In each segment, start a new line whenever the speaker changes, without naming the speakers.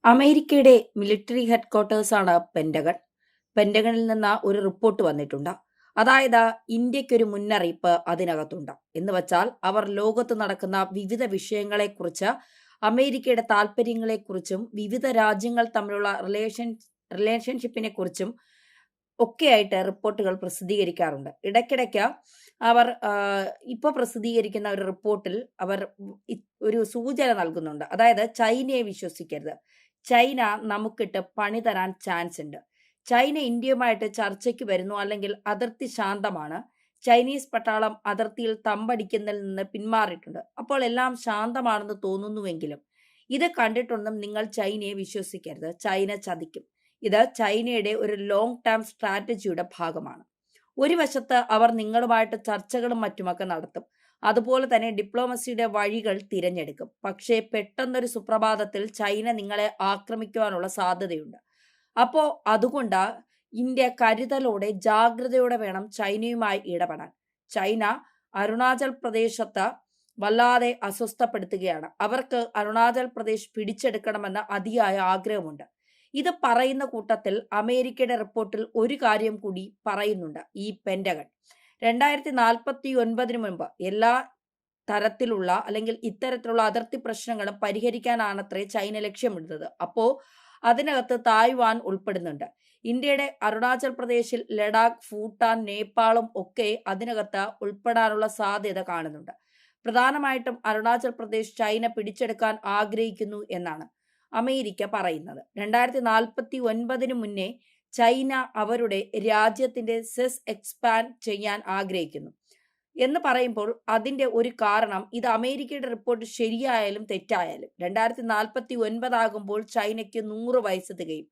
അമേരിക്കയുടെ military ഹെഡ്ക്വാർട്ടേഴ്സാണ് pentagon. പെന്റഗണിൽ നിന്ന് ഒരു റിപ്പോർട്ട് വന്നിട്ടുണ്ട്. അതായത് ഇന്ത്യക്കൊരു മുന്നറിയിപ്പ് അതിനകത്തുണ്ട്. എന്ന് വച്ചാൽ അവർ ലോകത്ത് നടക്കുന്ന വിവിധ വിഷയങ്ങളെക്കുറിച്ച്, അമേരിക്കയുടെ താല്പര്യങ്ങളെക്കുറിച്ചും വിവിധ രാജ്യങ്ങൾ തമ്മിലുള്ള റിലേഷൻഷിപ്പിനെ കുറിച്ചും ഒക്കെയായിട്ട് റിപ്പോർട്ടുകൾ പ്രസിദ്ധീകരിക്കാറുണ്ട്. ഇടയ്ക്കിടയ്ക്ക് അവർ ഇപ്പോൾ പ്രസിദ്ധീകരിക്കുന്ന ഒരു റിപ്പോർട്ടിൽ അവർ ഒരു സൂചന നൽകുന്നുണ്ട്. അതായത് ചൈനയെ വിശ്വസിക്കരുത്, ചൈന നമുക്കിട്ട് പണി തരാൻ ചാൻസ് ഉണ്ട്, ചൈന ഇന്ത്യയുമായിട്ട് ചർച്ചയ്ക്ക് വരുന്നു, അല്ലെങ്കിൽ അതിർത്തി ശാന്തമാണ്, ചൈനീസ് പട്ടാളം അതിർത്തിയിൽ തമ്പടിക്കുന്നതിൽ നിന്ന് പിന്മാറിയിട്ടുണ്ട്, അപ്പോൾ എല്ലാം ശാന്തമാണെന്ന് തോന്നുന്നുവെങ്കിലും ഇത് കണ്ടിട്ടൊന്നും നിങ്ങൾ ചൈനയെ വിശ്വസിക്കരുത്, ചൈന ചതിക്കും. ഇത് ചൈനയുടെ ഒരു ലോങ് ടേം സ്ട്രാറ്റജിയുടെ ഭാഗമാണ്. ഒരു വശത്ത് അവർ നിങ്ങളുമായിട്ട് ചർച്ചകളും മറ്റുമൊക്കെ നടത്തും, അതുപോലെ തന്നെ ഡിപ്ലോമസിയുടെ വഴികൾ തിരഞ്ഞെടുക്കും. പക്ഷേ പെട്ടെന്നൊരു സുപ്രഭാതത്തിൽ ചൈന നിങ്ങളെ ആക്രമിക്കുവാനുള്ള സാധ്യതയുണ്ട്. അപ്പോൾ അതുകൊണ്ട് ഇന്ത്യ കരുതലോടെ ജാഗ്രതയോടെ വേണം ചൈനയുമായി ഇടപെടാൻ. ചൈന അരുണാചൽ പ്രദേശത്ത് വല്ലാതെ അസ്വസ്ഥപ്പെടുത്തുകയാണ്. അവർക്ക് അരുണാചൽ പ്രദേശ് പിടിച്ചെടുക്കണമെന്ന് അതിയായ ആഗ്രഹമുണ്ട്. ഇത് പറയുന്ന കൂട്ടത്തിൽ അമേരിക്കയുടെ റിപ്പോർട്ടിൽ ഒരു കാര്യം കൂടി പറയുന്നുണ്ട്. ഈ പെന്റഗൺ 2049 മുൻപ് എല്ലാ തരത്തിലുള്ള അല്ലെങ്കിൽ ഇത്തരത്തിലുള്ള അതിർത്തി പ്രശ്നങ്ങളും പരിഹരിക്കാനാണത്രേ ചൈന ലക്ഷ്യമിടുന്നത്. അപ്പോൾ അതിനകത്ത് തായ്വാൻ ഉൾപ്പെടുന്നുണ്ട്. ഇന്ത്യയുടെ അരുണാചൽ പ്രദേശിൽ ലഡാക്ക്, ഭൂട്ടാൻ, നേപ്പാളും ഒക്കെ അതിനകത്ത് ഉൾപ്പെടാനുള്ള സാധ്യത കാണുന്നുണ്ട്. പ്രധാനമായിട്ടും അരുണാചൽ പ്രദേശ് ചൈന പിടിച്ചെടുക്കാൻ ആഗ്രഹിക്കുന്നു എന്നാണ് അമേരിക്ക പറയുന്നത്. 2049 മുന്നേ ചൈന അവരുടെ രാജ്യത്തിന്റെ സെസ് എക്സ്പാൻഡ് ചെയ്യാൻ ആഗ്രഹിക്കുന്നു എന്ന് പറയുമ്പോൾ അതിന്റെ ഒരു കാരണം, ഇത് അമേരിക്കയുടെ റിപ്പോർട്ട് ശരിയായാലും തെറ്റായാലും 2049 ആകുമ്പോൾ ചൈനയ്ക്ക് 100 വയസ്സ് തികയും.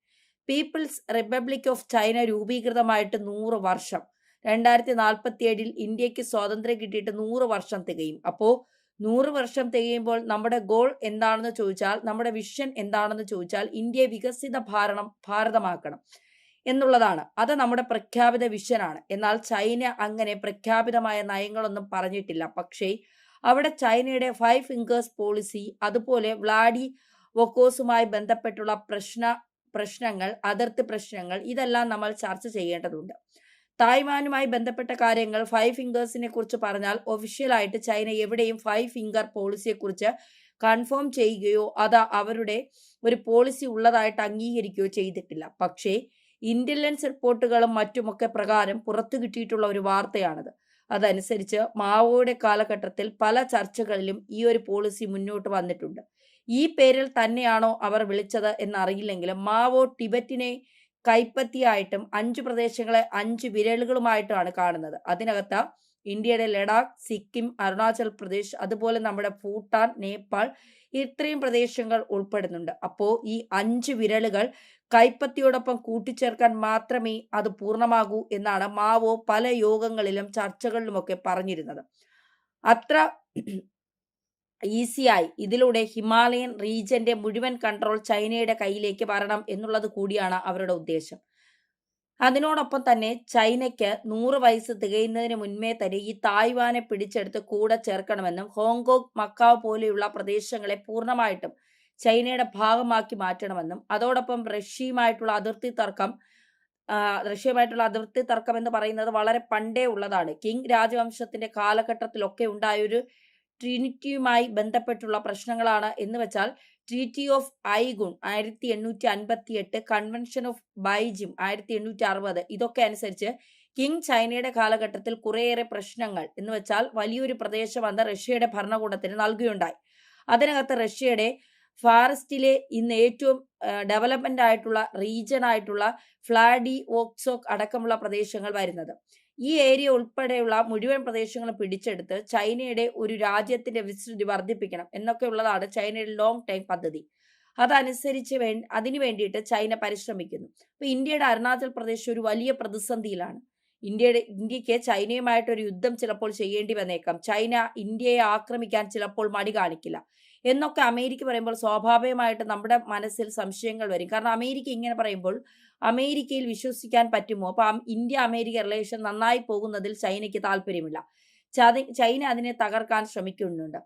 പീപ്പിൾസ് റിപ്പബ്ലിക് ഓഫ് ചൈന രൂപീകൃതമായിട്ട് 100 വർഷം. 2047 ഇന്ത്യക്ക് സ്വാതന്ത്ര്യം കിട്ടിയിട്ട് 100 വർഷം തികയും. അപ്പോൾ 100 വർഷം തികയുമ്പോൾ നമ്മുടെ ഗോൾ എന്താണെന്ന് ചോദിച്ചാൽ, നമ്മുടെ വിഷൻ എന്താണെന്ന് ചോദിച്ചാൽ, ഇന്ത്യയെ വികസിത ഭാരതമാക്കണം എന്നുള്ളതാണ്. അത് നമ്മുടെ പ്രഖ്യാപിത വിഷനാണ്. എന്നാൽ ചൈന അങ്ങനെ പ്രഖ്യാപിതമായ നയങ്ങളൊന്നും പറഞ്ഞിട്ടില്ല. പക്ഷേ അവിടെ ചൈനയുടെ 5 ഫിംഗേഴ്സ് പോളിസി, അതുപോലെ വ്ളാഡി വൊക്കോസുമായി ബന്ധപ്പെട്ടുള്ള പ്രശ്നങ്ങൾ, അതിർത്തി പ്രശ്നങ്ങൾ, ഇതെല്ലാം നമ്മൾ ചർച്ച ചെയ്യേണ്ടതുണ്ട്. തായ്വാനുമായി ബന്ധപ്പെട്ട കാര്യങ്ങൾ 5 ഫിംഗേഴ്സിനെ കുറിച്ച് പറഞ്ഞാൽ ഒഫീഷ്യലായിട്ട് ചൈന എവിടെയും 5 ഫിംഗർ പോളിസിയെ കുറിച്ച് കൺഫേം ചെയ്യുകയോ അത് അവരുടെ ഒരു പോളിസി ഉള്ളതായിട്ട് അംഗീകരിക്കുകയോ ചെയ്തിട്ടില്ല. പക്ഷേ ഇന്റലിജൻസ് റിപ്പോർട്ടുകളും മറ്റുമൊക്കെ പ്രകാരം പുറത്തു കിട്ടിയിട്ടുള്ള ഒരു വാർത്തയാണത്. അതനുസരിച്ച് മാവോയുടെ കാലഘട്ടത്തിൽ പല ചർച്ചകളിലും ഈ ഒരു പോളിസി മുന്നോട്ട് വന്നിട്ടുണ്ട്. ഈ പേരിൽ തന്നെയാണോ അവർ വിളിച്ചത് എന്നറിയില്ലെങ്കിലും മാവോ ടിബറ്റിനെ കൈപ്പത്തിയായിട്ടും 5 പ്രദേശങ്ങളെ 5 വിരലുകളുമായിട്ടാണ് കാണുന്നത്. അതിനകത്ത് ഇന്ത്യയുടെ ലഡാക്ക്, സിക്കിം, അരുണാചൽ പ്രദേശ്, അതുപോലെ നമ്മുടെ ഭൂട്ടാൻ, നേപ്പാൾ, ഇത്രയും പ്രദേശങ്ങൾ ഉൾപ്പെടുന്നുണ്ട്. അപ്പോൾ ഈ 5 വിരലുകൾ കൈപ്പത്തിയോടൊപ്പം കൂട്ടിച്ചേർക്കാൻ മാത്രമേ അത് പൂർണ്ണമാകൂ എന്നാണ് മാവോ പല യോഗങ്ങളിലും ചർച്ചകളിലുമൊക്കെ പറഞ്ഞിരുന്നത്. അത്ര ഈസിയായി ഇതിലൂടെ ഹിമാലയൻ റീജിയന്റെ മുഴുവൻ കൺട്രോൾ ചൈനയുടെ കയ്യിലേക്ക് വരണം എന്നുള്ളത് കൂടിയാണ് അവരുടെ ഉദ്ദേശം. അതിനോടൊപ്പം തന്നെ ചൈനയ്ക്ക് 100 വയസ്സ് തികയുന്നതിന് മുൻപേ തന്നെ ഈ തായ്വാനെ പിടിച്ചെടുത്ത് കൂടെ ചേർക്കണമെന്നും ഹോങ്കോങ്, മക്കാവ് പോലെയുള്ള പ്രദേശങ്ങളെ പൂർണ്ണമായിട്ടും ചൈനയുടെ ഭാഗമാക്കി മാറ്റണമെന്നും, അതോടൊപ്പം റഷ്യയുമായിട്ടുള്ള അതിർത്തി തർക്കം എന്ന് പറയുന്നത് വളരെ പണ്ടേ ഉള്ളതാണ്. കിങ് രാജവംശത്തിന്റെ കാലഘട്ടത്തിലൊക്കെ ഉണ്ടായൊരു ട്രിനിറ്റിയുമായി ബന്ധപ്പെട്ടുള്ള പ്രശ്നങ്ങളാണ്. എന്ന് വെച്ചാൽ ട്രീറ്റി ഓഫ് ഐഗുൺ 1858, കൺവെൻഷൻ ഓഫ് ബൈജിം 1860, ഇതൊക്കെ അനുസരിച്ച് കിങ് ചൈനയുടെ കാലഘട്ടത്തിൽ കുറേയേറെ പ്രശ്നങ്ങൾ, എന്ന് വെച്ചാൽ വലിയൊരു പ്രദേശം അന്ന് റഷ്യയുടെ ഭരണകൂടത്തിന് നൽകുകയുണ്ടായി. അതിനകത്ത് റഷ്യയുടെ ഫാറസ്റ്റിലെ ഇന്ന് ഏറ്റവും ഡെവലപ്മെന്റ് ആയിട്ടുള്ള റീജിയൻ ആയിട്ടുള്ള വ്ളാഡിവോസ്റ്റോക്ക് അടക്കമുള്ള പ്രദേശങ്ങൾ വരുന്നത്. ഈ ഏരിയ ഉൾപ്പെടെയുള്ള മുഴുവൻ പ്രദേശങ്ങളും പിടിച്ചെടുത്ത് ചൈനയുടെ ഒരു രാജ്യത്തിന്റെ വിസ്തൃതി വർദ്ധിപ്പിക്കണം എന്നൊക്കെയുള്ളതാണ് ചൈനയുടെ ലോങ് ടൈം പദ്ധതി. അതനുസരിച്ച് അതിനു വേണ്ടിയിട്ട് ചൈന പരിശ്രമിക്കുന്നു. അപ്പൊ ഇന്ത്യയുടെ അരുണാചൽ പ്രദേശ് ഒരു വലിയ പ്രതിസന്ധിയിലാണ്. ഇന്ത്യക്ക് ചൈനയുമായിട്ട് ഒരു യുദ്ധം ചിലപ്പോൾ ചെയ്യേണ്ടി വന്നേക്കാം. ചൈന ഇന്ത്യയെ ആക്രമിക്കാൻ ചിലപ്പോൾ മടി കാണിക്കില്ല എന്നൊക്കെ അമേരിക്ക പറയുമ്പോൾ സ്വാഭാവികമായിട്ട് നമ്മുടെ മനസ്സിൽ സംശയങ്ങൾ വരും. കാരണം അമേരിക്ക ഇങ്ങനെ പറയുമ്പോൾ അമേരിക്കയിൽ വിശ്വസിക്കാൻ പറ്റുമോ? അപ്പൊ ഇന്ത്യ അമേരിക്ക റിലേഷൻ നന്നായി പോകുന്നതിൽ ചൈനയ്ക്ക് താല്പര്യമില്ല. ചൈന അതിനെ തകർക്കാൻ ശ്രമിക്കുന്നുണ്ട്.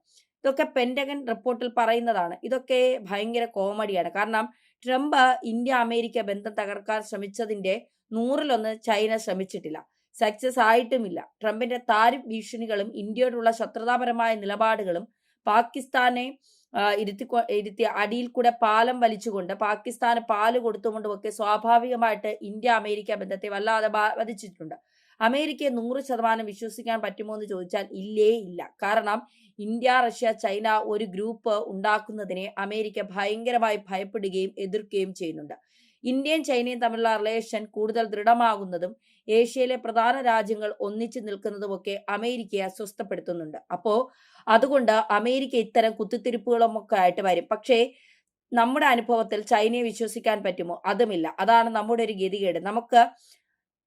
ഇതൊക്കെ പെന്റഗൺ റിപ്പോർട്ടിൽ പറയുന്നതാണ്. ഇതൊക്കെ ഭയങ്കര കോമഡിയാണ്. കാരണം ട്രംപ് ഇന്ത്യ അമേരിക്ക ബന്ധം തകർക്കാൻ ശ്രമിച്ചതിന്റെ 100-1 ചൈന ശ്രമിച്ചിട്ടില്ല, സക്സസ് ആയിട്ടുമില്ല. ട്രംപിന്റെ താരിഫ് ഭീഷണികളും ഇന്ത്യയോടുള്ള ശത്രുതാപരമായ നിലപാടുകളും പാകിസ്ഥാനെ ഇരുത്തി അടിയിൽ കൂടെ പാലം വലിച്ചുകൊണ്ട് പാകിസ്ഥാന് പാല് കൊടുത്തുകൊണ്ടും ഒക്കെ സ്വാഭാവികമായിട്ട് ഇന്ത്യ അമേരിക്ക ബന്ധത്തെ വല്ലാതെ ബാധിച്ചിട്ടുണ്ട്. അമേരിക്കയെ 100% വിശ്വസിക്കാൻ പറ്റുമോ എന്ന് ചോദിച്ചാൽ ഇല്ലേ ഇല്ല. കാരണം ഇന്ത്യ, റഷ്യ, ചൈന ഒരു ഗ്രൂപ്പ് ഉണ്ടാക്കുന്നതിനെ അമേരിക്ക ഭയങ്കരമായി ഭയപ്പെടുകയും എതിർക്കുകയും ചെയ്യുന്നുണ്ട്. ഇന്ത്യയും ചൈനയും തമ്മിലുള്ള റിലേഷൻ കൂടുതൽ ദൃഢമാകുന്നതും ഏഷ്യയിലെ പ്രധാന രാജ്യങ്ങൾ ഒന്നിച്ചു നിൽക്കുന്നതുമൊക്കെ അമേരിക്കയെ അസ്വസ്ഥപ്പെടുത്തുന്നുണ്ട്. അതുകൊണ്ട് അമേരിക്ക ഇത്തരം കുത്തിത്തിരിപ്പുകളുമൊക്കെ ആയിട്ട് വരും. പക്ഷേ നമ്മുടെ അനുഭവത്തിൽ ചൈനയെ വിശ്വസിക്കാൻ പറ്റുമോ? അതുമില്ല. അതാണ് നമ്മുടെ ഒരു ഗതികേട്. നമുക്ക്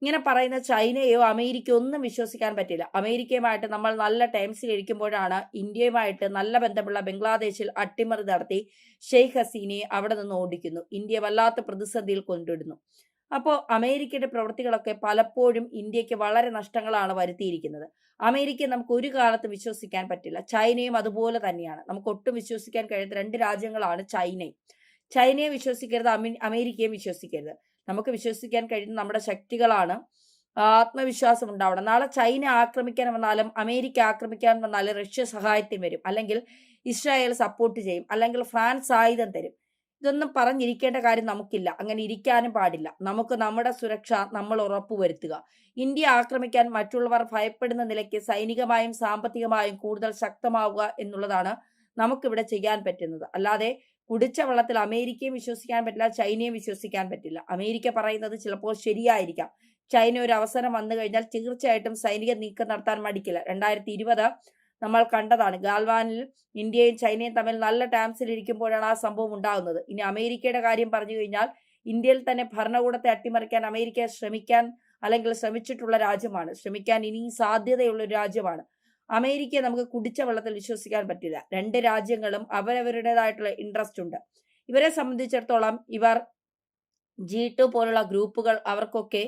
ഇങ്ങനെ പറയുന്ന ചൈനയോ അമേരിക്കയോ ഒന്നും വിശ്വസിക്കാൻ പറ്റില്ല. അമേരിക്കയുമായിട്ട് നമ്മൾ നല്ല ടൈംസിൽ ഇരിക്കുമ്പോഴാണ് ഇന്ത്യയുമായിട്ട് നല്ല ബന്ധമുള്ള ബംഗ്ലാദേശിൽ അട്ടിമറി നടത്തി ഷെയ്ഖ് ഹസീനയെ അവിടെ നിന്ന് ഓടിക്കുന്നു. ഇന്ത്യ വല്ലാത്ത പ്രതിസന്ധിയിൽ കൊണ്ടിടുന്നു. അപ്പോൾ അമേരിക്കയുടെ പ്രവൃത്തികളൊക്കെ പലപ്പോഴും ഇന്ത്യക്ക് വളരെ നഷ്ടങ്ങളാണ് വരുത്തിയിരിക്കുന്നത്. അമേരിക്കയെ നമുക്ക് ഒരു കാലത്ത് വിശ്വസിക്കാൻ പറ്റില്ല. ചൈനയും അതുപോലെ തന്നെയാണ്. നമുക്ക് ഒട്ടും വിശ്വസിക്കാൻ കഴിയാത്ത 2 രാജ്യങ്ങളാണ് ചൈനയും. ചൈനയെ വിശ്വസിക്കരുത്, അമേരിക്കയെ വിശ്വസിക്കരുത്. നമുക്ക് വിശ്വസിക്കാൻ കഴിയുന്ന നമ്മുടെ ശക്തികളാണ്. ആത്മവിശ്വാസം ഉണ്ടാവണം. നാളെ ചൈന ആക്രമിക്കാൻ വന്നാലും അമേരിക്ക ആക്രമിക്കാൻ വന്നാലും റഷ്യ സഹായത്തിന് വരും, അല്ലെങ്കിൽ ഇസ്രായേൽ സപ്പോർട്ട് ചെയ്യും, അല്ലെങ്കിൽ ഫ്രാൻസ് ആയുധം തരും. ഇതൊന്നും പറഞ്ഞിരിക്കേണ്ട കാര്യം നമുക്കില്ല. അങ്ങനെ ഇരിക്കാനും പാടില്ല. നമുക്ക് നമ്മുടെ സുരക്ഷ നമ്മൾ ഉറപ്പുവരുത്തുക. ഇന്ത്യ ആക്രമിക്കാൻ മറ്റുള്ളവർ ഭയപ്പെടുന്ന നിലയ്ക്ക് സൈനികമായും സാമ്പത്തികമായും കൂടുതൽ ശക്തമാവുക എന്നുള്ളതാണ് നമുക്കിവിടെ ചെയ്യാൻ പറ്റുന്നത്. അല്ലാതെ കുടിച്ച വെള്ളത്തിൽ അമേരിക്കയും വിശ്വസിക്കാൻ പറ്റില്ല, ചൈനയും വിശ്വസിക്കാൻ പറ്റില്ല. അമേരിക്ക പറയുന്നത് ചിലപ്പോൾ ശരിയായിരിക്കാം. ചൈന ഒരു അവസരം വന്നു കഴിഞ്ഞാൽ തീർച്ചയായിട്ടും സൈനിക നീക്കം നടത്താൻ മടിക്കില്ല. 2020 നമ്മൾ കണ്ടതാണ്. ഗാൽവാനിൽ ഇന്ത്യയും ചൈനയും തമ്മിൽ നല്ല ടേംസിൽ ഇരിക്കുമ്പോഴാണ് ആ സംഭവം ഉണ്ടാകുന്നത്. ഇനി അമേരിക്കയുടെ കാര്യം പറഞ്ഞു കഴിഞ്ഞാൽ ഇന്ത്യയിൽ തന്നെ ഭരണകൂടത്തെ അട്ടിമറിക്കാൻ അമേരിക്ക ശ്രമിച്ചിട്ടുള്ള രാജ്യമാണ്. ശ്രമിക്കാൻ ഇനിയും സാധ്യതയുള്ള ഒരു രാജ്യമാണ്. അമേരിക്കയെ നമുക്ക് കുടിച്ച വെള്ളത്തിൽ വിശ്വസിക്കാൻ പറ്റില്ല. 2 രാജ്യങ്ങളും അവരവരുടേതായിട്ടുള്ള ഇൻട്രസ്റ്റ് ഉണ്ട്. ഇവരെ സംബന്ധിച്ചിടത്തോളം ഇവർ G2 പോലുള്ള ഗ്രൂപ്പുകൾ അവർക്കൊക്കെ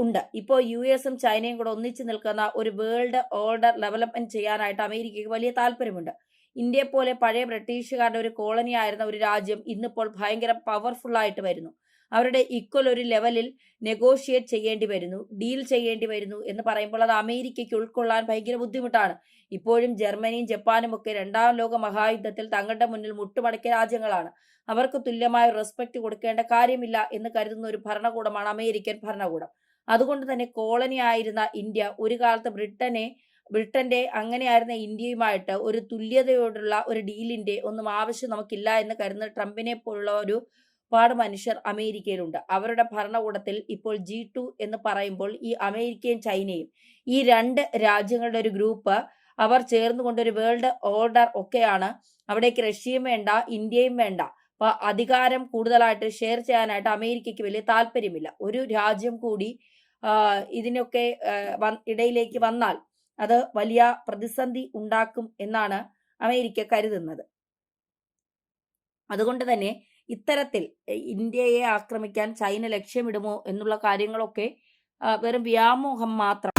ഉണ്ട്. ഇപ്പോൾ US-ഉം ചൈനയും കൂടെ ഒന്നിച്ചു നിൽക്കുന്ന ഒരു വേൾഡ് ഓർഡർ ഡെവലപ്മെന്റ് ചെയ്യാനായിട്ട് അമേരിക്കയ്ക്ക് വലിയ താല്പര്യമുണ്ട്. ഇന്ത്യയെ പോലെ പഴയ ബ്രിട്ടീഷുകാരുടെ ഒരു കോളനി ആയിരുന്ന ഒരു രാജ്യം ഇന്നിപ്പോൾ ഭയങ്കര പവർഫുൾ ആയിട്ട് വരുന്നു. അവരുടെ ഈക്വൽ ഒരു ലെവലിൽ നെഗോഷിയേറ്റ് ചെയ്യേണ്ടി വരുന്നു, ഡീൽ ചെയ്യേണ്ടി വരുന്നു എന്ന് പറയുമ്പോൾ അത് അമേരിക്കയ്ക്ക് ഉൾക്കൊള്ളാൻ ഭയങ്കര ബുദ്ധിമുട്ടാണ്. ഇപ്പോഴും ജർമ്മനിയും ജപ്പാനും ഒക്കെ 2ാം ലോക മഹായുദ്ധത്തിൽ തങ്ങളുടെ മുന്നിൽ മുട്ടുമടക്കിയ രാജ്യങ്ങളാണ്. അവർക്ക് തുല്യമായ റെസ്പെക്ട് കൊടുക്കേണ്ട കാര്യമില്ല എന്ന് കരുതുന്ന ഒരു ഭരണകൂടമാണ് അമേരിക്കൻ ഭരണകൂടം. അതുകൊണ്ട് തന്നെ കോളനി ആയിരുന്ന ഇന്ത്യ ഒരു കാലത്ത് ബ്രിട്ടന്റെ അങ്ങനെയായിരുന്ന ഇന്ത്യയുമായിട്ട് ഒരു തുല്യതയോടുള്ള ഒരു ഡീലിന്റെ ഒന്നും ആവശ്യം നമുക്കില്ല എന്ന് കരുതുന്ന ട്രംപിനെ പോലുള്ള ഒരുപാട് മനുഷ്യർ അമേരിക്കയിലുണ്ട്. അവരുടെ ഭരണകൂടത്തിൽ ഇപ്പോൾ G2 എന്ന് പറയുമ്പോൾ ഈ അമേരിക്കയും ചൈനയും ഈ 2 രാജ്യങ്ങളുടെ ഒരു ഗ്രൂപ്പ് അവർ ചേർന്നുകൊണ്ട് ഒരു വേൾഡ് ഓർഡർ ഒക്കെയാണ്. അവിടേക്ക് റഷ്യയും വേണ്ട, ഇന്ത്യയും വേണ്ട. അപ്പൊ അധികാരം കൂടുതലായിട്ട് ഷെയർ ചെയ്യാനായിട്ട് അമേരിക്കയ്ക്ക് വലിയ താല്പര്യമില്ല. ഒരു രാജ്യം കൂടി ഇതിനൊക്കെ ഇടയിലേക്ക് വന്നാൽ അത് വലിയ പ്രതിസന്ധി ഉണ്ടാക്കും എന്നാണ് അമേരിക്ക കരുതുന്നത്. അതുകൊണ്ട് തന്നെ ഇത്തരത്തിൽ ഇന്ത്യയെ ആക്രമിക്കാൻ ചൈന ലക്ഷ്യമിടുമോ എന്നുള്ള കാര്യങ്ങളൊക്കെ വെറും വ്യാമോഹം മാത്രം.